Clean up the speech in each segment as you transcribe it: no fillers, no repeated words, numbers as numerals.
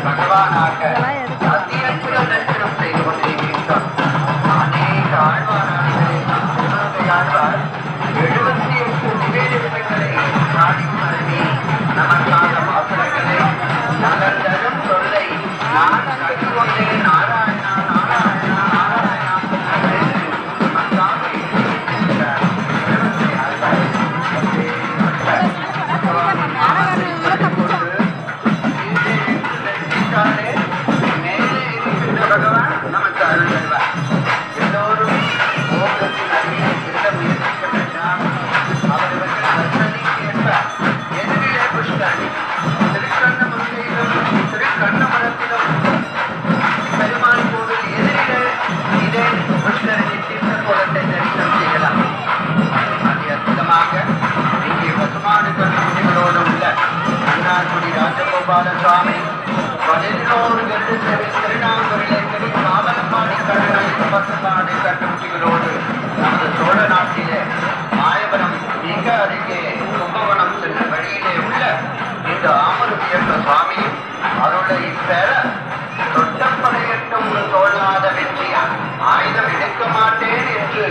பகவானாக அத்தியற்புத தரிசனம் செய்து கொண்டிருக்கின்றார். அநேக ஆழ்வாராணிகளை ஆழ்வார் 78 நிவேதங்களை நாடி மருவி நமக்கான வாசகங்களை நலந்தரும் சொல்லை நான் கற்றுக்கொண்டேன். நாராயணா நாராயணா நாராயணா நமக்காக இருக்கின்றார். பகவான் நமக்கு அருள் தருவார். எல்லோரும் ஓகத்தின் அருகிலே செல்ல முயற்சிக்க வேண்டாம். அவர்களுக்கு வசதிக்கு ஏற்ப எதிரிலே புஷ்கரணி திருக்கண்ணமுத்திலும் திருக்கண்ணமரத்திலும் பெருமாள் கோவில் எதிரிலே இதே புஷ்கரணி தீர்த்த கோலத்தை தரிசனம் செய்யலாம். அதி அற்புதமாக இங்கே பசுமாடு கல்விகளோடு உள்ள அண்ணாக்குடி ராஜகோபால சுவாமி 11 கருத்து திருநாங்கூரிலே காவலம்பாடி கடலில் பசுமாடு கட்டுக்குட்டிகளோடு நமது சோழ நாட்டிலே மாயவரம் மிக அருகே கும்பகோணம் சென்ற வழியிலே உள்ள இந்த ஆமருவியப்ப சுவாமியும் அருளை பெற தொட்டப்படையட்டும் தோழாத வெற்றியார் ஆயுதம் எடுக்க மாட்டேன் என்று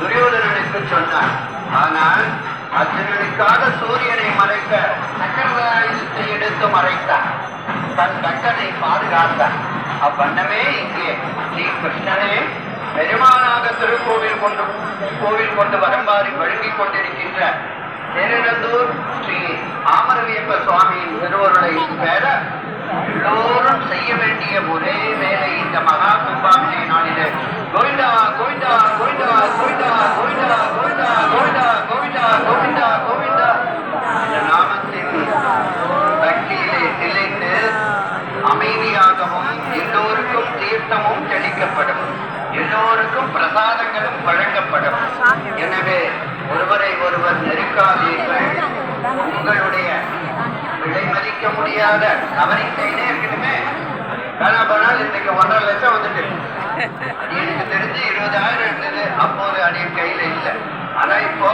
துரியோதனனுக்கு சொன்னார். ஆனால் அர்ஜுனனுக்காக சூரியனை மறைக்க சக்கரவாயுதத்தை எடுத்து மறைத்தார். தன் கட்டனை பாதுகாத்தார். அவ்வண்ணமே இங்கே ஸ்ரீ கிருஷ்ணனே பெருமானாக திருக்கோவில் கொண்டு வரும்பாரி வழங்கிக் கொண்டிருக்கின்ற தேரிழந்தூர் ஸ்ரீ ஆமரவியப்ப சுவாமியின் திருவருளை பெற எல்லோரும் செய்ய வேண்டிய ஒரே வேலை இந்த மகா கும்பாபிஷே நாளிலே கோவிந்தா கோவிந்தா கோவிந்தா கோவிந்தா கோவிந்தா கோவிந்தா கோவிந்தா கோவிந்தா கோவிந்தா கோவிந்தா இந்த நாமத்தின் பக்தியிலே திளைத்து அமைதியாகவும் எல்லோருக்கும் தீர்த்தமும் தெளிக்கப்படும், எல்லோருக்கும் பிரசாதங்களும் வழங்கப்படும். எனவே ஒருவரை ஒருவர் நெருக்காதீர்கள். உங்களுடைய விலை மதிக்க முடியாத தவறிக்கையிலே இருக்கணுமே. காணாமல் இன்னைக்கு 1.5 லட்சம் வந்துட்டு எனக்கு தெரிஞ்சு 20,000 இருந்தது. அப்போது அடிய கையில இல்லை. ஆனா இப்போ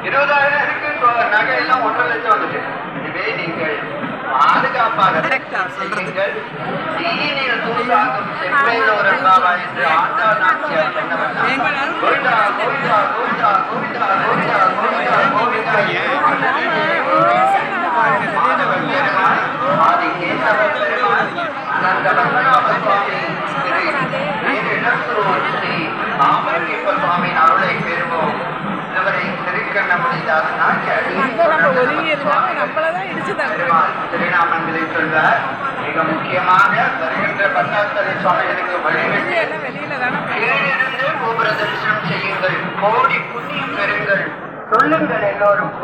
20,000 இருக்கு. நகையெல்லாம் 1.5 லட்சம் வந்துட்டு. இதுவே நீங்கள் பாதுகாப்பாக செய்யுங்கள். தீனில் தூசாகும் செப்பையிலோரங்காவா என்று ஆண்டாள் நாச்சியார் சொன்னவர். கோவிந்தா கோவிந்தா கோவிந்தா கோவிந்தா கோவிந்தா கோவிந்தா கோவிந்தா மாதவன் பெருமாள் ஆதி கேசவன் பெருமாள் அனந்த பத்மநாப சுவாமி ஸ்ரீ ஆமரவியப்ப சுவாமியின் அருளை பெறுவோம். இதுவரை திருக்கண்ணமுடிதாசனாக திருநாமங்களை சொல்வார். மிக முக்கியமாக வருகின்ற பட்டாத்தரை சுவாமிகளுக்கு வழிவிட்டு கீழிருந்து கோபுர தரிசனம் செய்யுங்கள். கோடி புண்ணியம் பெறுங்கள். சொல்லுங்கள் எல்லோரும்.